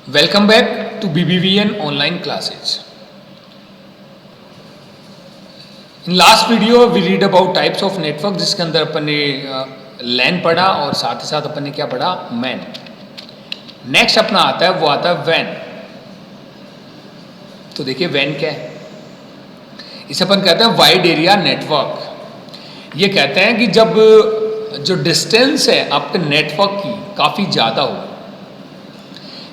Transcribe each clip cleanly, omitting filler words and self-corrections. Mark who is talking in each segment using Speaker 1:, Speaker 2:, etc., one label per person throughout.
Speaker 1: Welcome back to BBVN online classes. In last video we read about types of network जिसके अंदर अपन ने LAN पढ़ा और साथ ही साथ अपन ने क्या पढ़ा MAN. नेक्स्ट अपना आता है वो आता है WAN. तो देखिए WAN क्या है, इसे अपन कहते हैं वाइड एरिया नेटवर्क. ये कहते हैं कि जब जो डिस्टेंस है आपके नेटवर्क की काफ़ी ज़्यादा हो,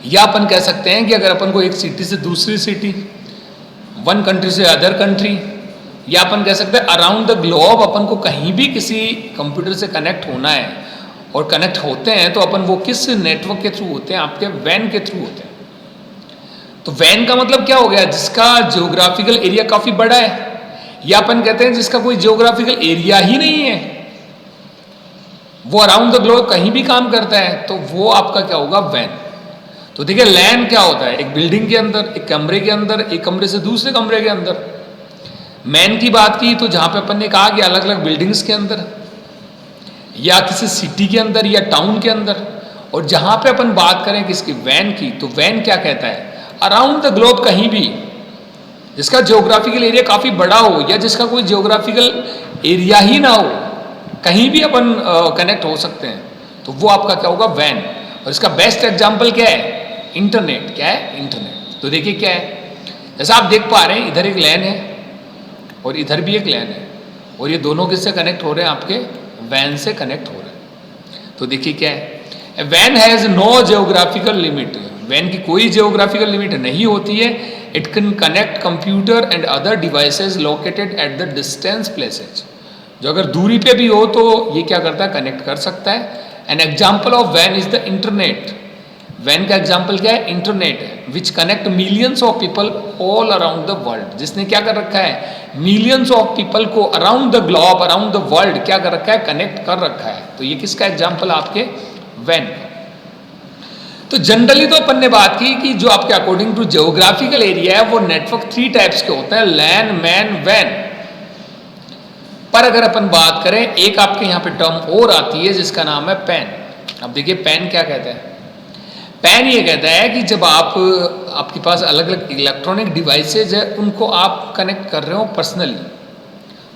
Speaker 1: या अपन कह सकते हैं कि अगर अपन को एक सिटी से दूसरी सिटी, वन कंट्री से अदर कंट्री, या अपन कह सकते हैं अराउंड द ग्लोब अपन को कहीं भी किसी कंप्यूटर से कनेक्ट होना है और कनेक्ट होते हैं तो अपन वो किस नेटवर्क के थ्रू होते हैं, आपके वैन के थ्रू होते हैं. तो वैन का मतलब क्या हो गया, जिसका जियोग्राफिकल एरिया काफ़ी बड़ा है, या अपन कहते हैं जिसका कोई जियोग्राफिकल एरिया ही नहीं है, वो अराउंड द ग्लोब कहीं भी काम करता है, तो वो आपका क्या होगा वैन. तो देखिए लैन क्या होता है, एक बिल्डिंग के अंदर, एक कमरे के अंदर, एक कमरे से दूसरे कमरे के अंदर. मैन की बात की तो जहां पे अपन ने कहा कि अलग अलग बिल्डिंग्स के अंदर या किसी सिटी के अंदर या टाउन के अंदर, और जहां पे अपन बात करें किसकी वैन की, तो वैन क्या कहता है, अराउंड द ग्लोब कहीं भी जिसका जियोग्राफिकल एरिया काफी बड़ा हो या जिसका कोई जियोग्राफिकल एरिया ही ना हो, कहीं भी अपन कनेक्ट हो सकते हैं, तो वो आपका क्या होगा वैन. और इसका बेस्ट एग्जाम्पल क्या है, इंटरनेट. क्या है, इंटरनेट. तो देखिए क्या है, जैसा आप देख पा रहे हैं इधर एक लैन है और इधर भी एक लैन है, और ये दोनों किससे कनेक्ट हो रहे हैं, आपके वैन से कनेक्ट हो रहे हैं. तो देखिए क्या है, वैन हैज नो जियोग्राफिकल लिमिट. वैन की कोई जियोग्राफिकल लिमिट नहीं होती है. It can connect computer and other devices located at the distance places. जो अगर दूरी पे भी हो तो ये क्या करता है, कनेक्ट कर सकता है. एन एग्जाम्पल ऑफ वैन इज द इंटरनेट. वैन का एग्जाम्पल क्या है, इंटरनेट है, which connect millions of people all around the world. जिसने क्या कर रखा है, मिलियंस ऑफ पीपल को around the globe, around the world क्या कर रखा है, कनेक्ट कर रखा है. तो ये किसका एग्जाम्पल, आपके वैन. तो जनरली तो अपन ने बात की कि जो आपके अकॉर्डिंग टू जियोग्राफिकल एरिया है वो नेटवर्क 3 टाइप्स के होते हैं, लैन, मैन, वैन. पर अगर अपन बात करें, एक आपके यहाँ पे टर्म और आती है जिसका नाम है पैन. अब देखिए पैन क्या कहता है. पैन ये कहता है कि जब आपके पास अलग अलग इलेक्ट्रॉनिक डिवाइसेज है, उनको आप कनेक्ट कर रहे हो पर्सनली,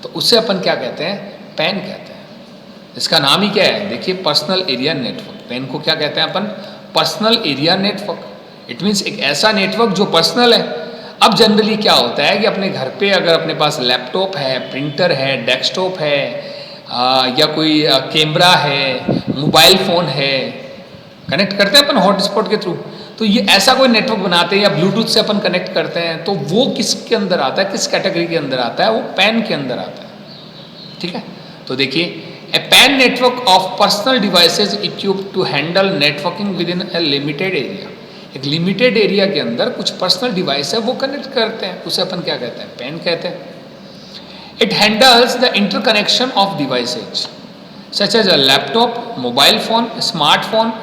Speaker 1: तो उससे अपन क्या कहते हैं, पैन कहते हैं. इसका नाम ही क्या है, देखिए पर्सनल एरिया नेटवर्क. पैन को क्या कहते हैं अपन, personal area network. It means एक ऐसा नेटवर्क जो पर्सनल है. अब जनरली क्या होता है कि अपने घर पे अगर अपने पास लैपटॉप है, प्रिंटर है, डेस्कटॉप है, या कोई कैमरा है, मोबाइल फ़ोन है, कनेक्ट करते हैं अपन हॉटस्पॉट के थ्रू. तो ये ऐसा कोई नेटवर्क बनाते हैं या ब्लूटूथ से अपन कनेक्ट करते हैं, तो वो किसके अंदर आता है, किस कैटेगरी के अंदर आता है, वो पैन के अंदर आता है. ठीक है. तो देखिए a PAN network of personal devices equipped to handle networking within a limited area. एक लिमिटेड एरिया के अंदर कुछ पर्सनल डिवाइस है वो कनेक्ट करते हैं, उसे अपन क्या कहते हैं, पैन कहते हैं. It handles the interconnection of devices such as a laptop, mobile phone, smartphone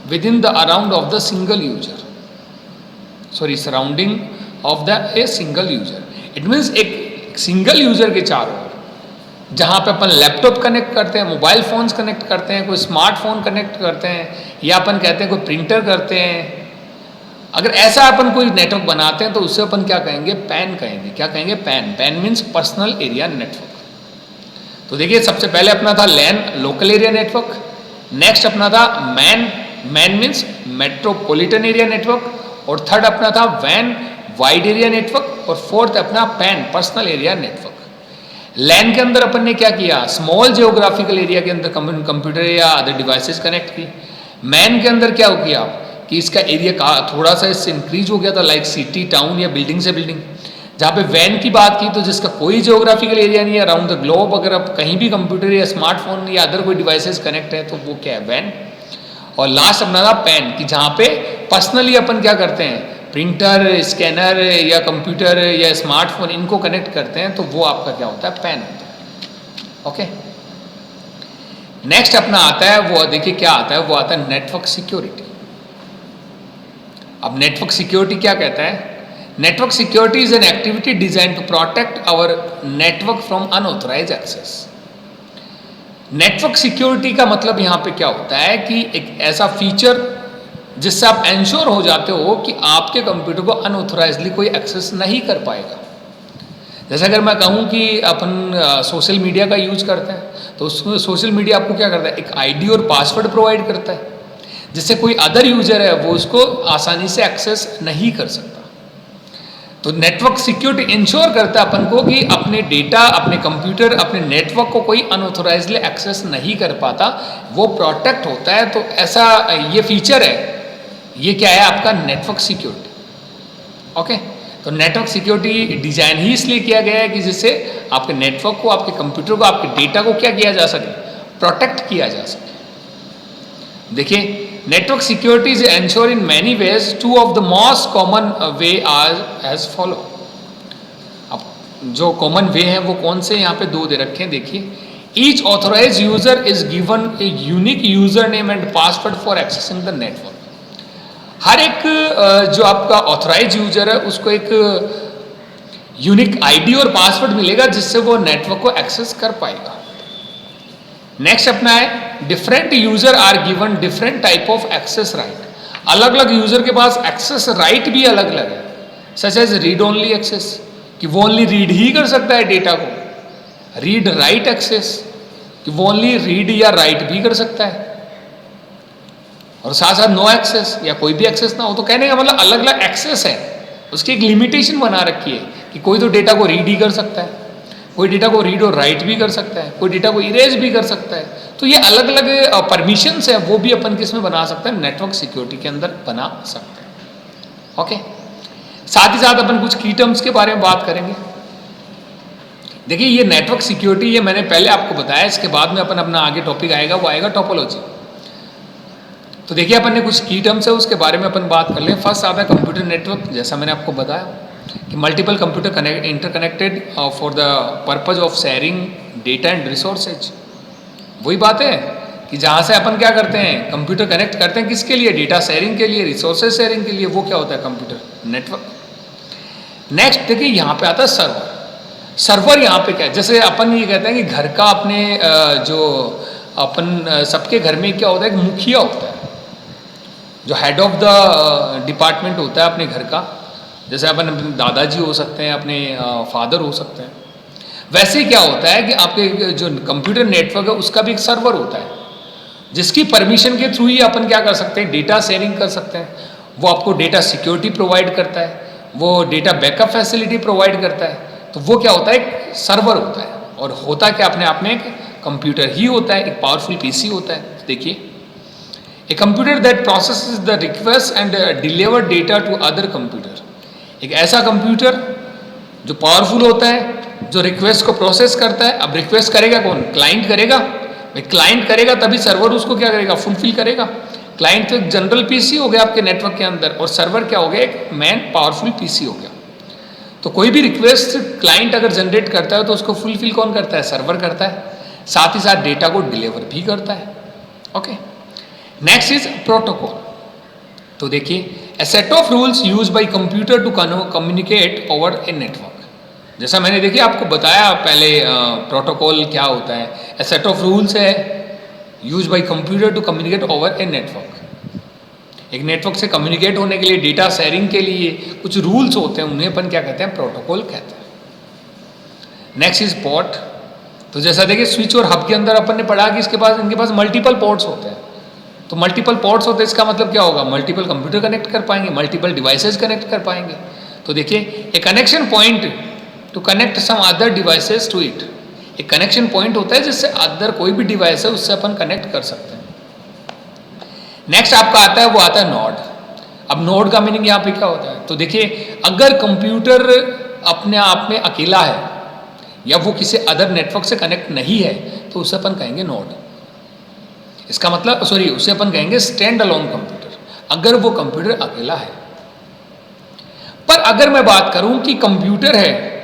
Speaker 1: within the around of the single user, surrounding of the a single user. It means एक सिंगल यूजर के चारों ओर जहाँ पे अपन laptop connect करते हैं, mobile phones connect करते हैं, कोई स्मार्टफोन कनेक्ट करते हैं, या अपन कहते हैं कोई प्रिंटर करते हैं. अगर ऐसा अपन कोई नेटवर्क बनाते हैं तो उससे अपन क्या कहेंगे, पैन कहेंगे. क्या कहेंगे, pan. Pan means personal area network. तो देखिए सबसे पहले अपना था लैन, लोकल एरिया नेटवर्क. नेक्स्ट अपना था man. Man means metropolitan area network. और थर्ड अपना था वैन, वाइड एरिया नेटवर्क. और फोर्थ अपना पैन, पर्सनल एरिया नेटवर्क. लैन के अंदर अपन ने क्या किया, स्मॉल जियोग्राफिकल एरिया के अंदर कंप्यूटर या अदर डिवाइसेस कनेक्ट की. मैन के अंदर क्या हो किया कि इसका एरिया थोड़ा सा इससे इंक्रीज हो गया था, लाइक सिटी, टाउन या बिल्डिंग से बिल्डिंग. जहाँ पे वैन की बात की तो जिसका कोई जियोग्राफिकल एरिया नहीं है, अराउंड द ग्लोब अगर आप कहीं भी कंप्यूटर या स्मार्टफोन या अदर कोई डिवाइसेस कनेक्ट है तो वो क्या है, वैन. और लास्ट अपना था पैन, कि जहाँ पे पर्सनली अपन क्या करते हैं, प्रिंटर, स्कैनर या कंप्यूटर या स्मार्टफोन इनको कनेक्ट करते हैं, तो वो आपका क्या होता है, पैन होता है. ओके. नेक्स्ट अपना आता है वो देखिए क्या आता है, वो आता है नेटवर्क सिक्योरिटी. अब नेटवर्क सिक्योरिटी क्या कहता है, network security is an activity design to protect our network from unauthorised access. Network security का मतलब यहाँ पे क्या होता है कि एक ऐसा फीचर जिससे आप इंश्योर हो जाते हो कि आपके कंप्यूटर को अनऑथराइजली कोई एक्सेस नहीं कर पाएगा। जैसे अगर मैं कहूँ कि अपन सोशल मीडिया का यूज करते हैं, तो उसमें सोशल मीडिया आपको क्या करता है, एक आईडी और पासवर्ड प्रोवाइड करता है, जिससे कोई अदर यूजर है वो उसको आसानी से एक्सेस नहीं कर सकता। तो नेटवर्क सिक्योरिटी इंश्योर करता है अपन को कि अपने डेटा, अपने कंप्यूटर, अपने नेटवर्क को कोई अनऑथराइजली एक्सेस नहीं कर पाता, वो प्रोटेक्ट होता है। तो ऐसा ये फीचर है, ये क्या है आपका नेटवर्क सिक्योरिटी। ओके, तो नेटवर्क सिक्योरिटी डिजाइन ही इसलिए किया गया है कि जिससे आपके नेटवर्क को, आपके कंप्यूटर को, आपके डेटा को क्या किया जा सके, प्रोटेक्ट किया जा सके। देखिए, network security is ensure in many ways. Two of the most common way are as follow. अब जो कॉमन वे हैं वो कौन से, यहाँ पे दो दे रखे हैं, देखिए। Each authorise user is given a unique user name and password for accessing the network. हर एक जो आपका ऑथराइज यूजर है उसको एक यूनिक आईडी और पासवर्ड मिलेगा जिससे वो नेटवर्क को एक्सेस कर पाएगा। नेक्स्ट अपना है, different user are given different type of access right. अलग अलग यूजर के पास एक्सेस राइट भी अलग अलग है, such as read only access, कि वो ओनली रीड ही कर सकता है डेटा को। रीड राइट एक्सेस, कि वो ओनली रीड या राइट भी कर सकता है। और साथ साथ नो एक्सेस, या कोई भी एक्सेस ना हो। तो कहने का मतलब अलग अलग एक्सेस है, उसकी एक लिमिटेशन बना रखी है कि कोई तो डेटा को रीड ही कर सकता है, कोई डेटा को रीड और राइट भी कर सकता है, कोई डेटा को इरेज भी कर सकता है। तो ये अलग अलग परमिशंस है, वो भी अपन किसमें बना सकते हैं, नेटवर्क सिक्योरिटी के अंदर बना सकते हैं। ओके, साथ ही साथ अपन कुछ की टर्म्स के बारे में बात करेंगे। देखिए, ये नेटवर्क सिक्योरिटी, ये मैंने पहले आपको बताया, इसके बाद में अपन अपना आगे टॉपिक आएगा, वो आएगा टोपोलॉजी। तो देखिए, अपन ने कुछ की टर्म्स है उसके बारे में अपन बात कर लें। फर्स्ट आता है कंप्यूटर नेटवर्क। जैसा मैंने आपको बताया कि multiple computer interconnected for the purpose of sharing data and resources. वही बात है कि जहाँ से अपन क्या करते हैं, कंप्यूटर कनेक्ट करते हैं, किसके लिए, डेटा शेयरिंग के लिए, रिसोर्सेज शेयरिंग के लिए। वो क्या होता है, कंप्यूटर नेटवर्क। नेक्स्ट देखिए, यहाँ पे आता है सर्वर। सर्वर यहाँ पे क्या है, जैसे अपन ये कहते हैं कि घर का अपने जो अपन सबके घर में क्या होता है, एक मुखिया होता है, जो हेड ऑफ द डिपार्टमेंट होता है अपने घर का। जैसे अपन दादाजी हो सकते हैं, अपने फादर हो सकते हैं। वैसे क्या होता है कि आपके जो कंप्यूटर नेटवर्क है उसका भी एक सर्वर होता है, जिसकी परमिशन के थ्रू ही अपन क्या कर सकते हैं, डेटा शेयरिंग कर सकते हैं। वो आपको डेटा सिक्योरिटी प्रोवाइड करता है, वो डेटा बैकअप फैसिलिटी प्रोवाइड करता है। तो वो क्या होता है, एक सर्वर होता है। और होता क्या अपने आप में एक कंप्यूटर ही होता है, एक पावरफुल पीसी होता है। देखिए, a computer that processes the request and deliver data to other computer. एक ऐसा कंप्यूटर जो पावरफुल होता है, जो रिक्वेस्ट को प्रोसेस करता है। अब रिक्वेस्ट करेगा कौन, क्लाइंट करेगा। क्लाइंट करेगा तभी सर्वर उसको क्या करेगा, फुलफिल करेगा। क्लाइंट तो एक जनरल पीसी हो गया आपके नेटवर्क के अंदर, और सर्वर क्या हो गया, एक मैन पावरफुल पीसी हो गया। तो कोई भी रिक्वेस्ट क्लाइंट अगर जनरेट करता है तो उसको फुलफिल कौन करता है, सर्वर करता है। साथ ही साथ डेटा को डिलीवर भी करता है। Okay, next is protocol. तो देखिए, a set of rules use by computer to communicate over a network. जैसा मैंने देखिए आपको बताया पहले, प्रोटोकॉल क्या होता है, ए सेट ऑफ रूल्स है use by computer to communicate over a network. एक नेटवर्क से कम्युनिकेट होने के लिए, डेटा शेयरिंग के लिए कुछ रूल्स होते हैं, उन्हें अपन क्या कहते हैं, प्रोटोकॉल कहते हैं। Next is port. तो जैसा देखिए, स्विच और हब के अंदर अपन ने पढ़ा कि इनके पास मल्टीपल पोर्ट्स होते हैं। तो मल्टीपल पोर्ट्स होते हैं, इसका मतलब क्या होगा, मल्टीपल कंप्यूटर कनेक्ट कर पाएंगे, मल्टीपल डिवाइसेस कनेक्ट कर पाएंगे। तो देखिए, a connection point to connect some other devices to it. एक कनेक्शन पॉइंट होता है जिससे अदर कोई भी डिवाइस है उससे अपन कनेक्ट कर सकते हैं। नेक्स्ट आपका आता है, वो आता है नोड। अब नोड का मीनिंग यहाँ पे क्या होता है, तो देखिए, अगर कंप्यूटर अपने आप में अकेला है या वो किसी अदर नेटवर्क से कनेक्ट नहीं है तो उसे अपन कहेंगे नोड। इसका मतलब उसे अपन कहेंगे स्टैंड अलोन कंप्यूटर, अगर वो कंप्यूटर अकेला है। पर अगर मैं बात करूं कि कंप्यूटर है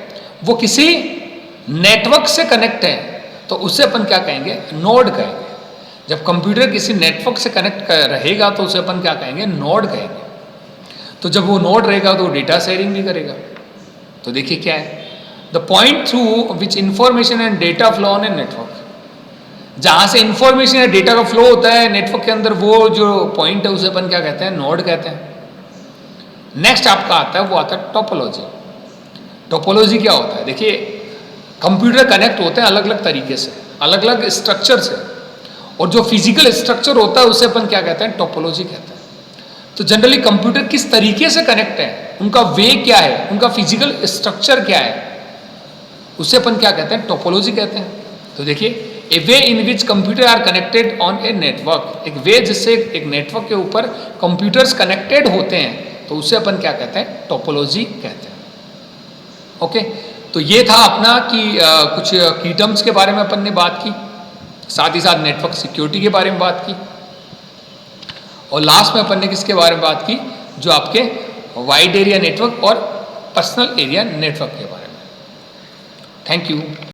Speaker 1: वो किसी नेटवर्क से कनेक्ट है तो उसे अपन क्या कहेंगे, नोड कहेंगे। जब कंप्यूटर किसी नेटवर्क से कनेक्ट रहेगा तो उसे अपन क्या कहेंगे, नोड कहेंगे। तो जब वो नोड रहेगा तो डेटा शेयरिंग भी करेगा। तो देखिए क्या है, the point through which information and data flow on a network. जहां से इंफॉर्मेशन या डेटा का फ्लो होता है नेटवर्क के अंदर, वो जो पॉइंट है उसे अपन क्या कहते हैं, नोड कहते हैं। नेक्स्ट आपका आता है, वो आता है टोपोलॉजी। टोपोलॉजी क्या होता है? देखिए, कंप्यूटर कनेक्ट होते हैं अलग अलग तरीके से, अलग अलग स्ट्रक्चर से, और जो फिजिकल स्ट्रक्चर होता है उसे अपन क्या कहते हैं, टोपोलॉजी कहते हैं। तो जनरली कंप्यूटर किस तरीके से कनेक्ट है, उनका वे क्या है, उनका फिजिकल स्ट्रक्चर क्या है, उसे अपन क्या कहते हैं, टोपोलॉजी कहते हैं। तो देखिए, a way in which computer are connected on a network, एक वे जिससे एक नेटवर्क के ऊपर कंप्यूटर्स कनेक्टेड होते हैं, तो उसे अपन क्या कहते हैं, टोपोलॉजी कहते हैं। ओके, तो ये था अपना कि कुछ की टर्म्स के बारे में अपन ने बात की, साथ ही साथ नेटवर्क सिक्योरिटी के बारे में बात की, और लास्ट में अपन ने किसके बारे में बात की, जो आपके वाइड एरिया नेटवर्क और पर्सनल एरिया नेटवर्क के बारे में। Thank you.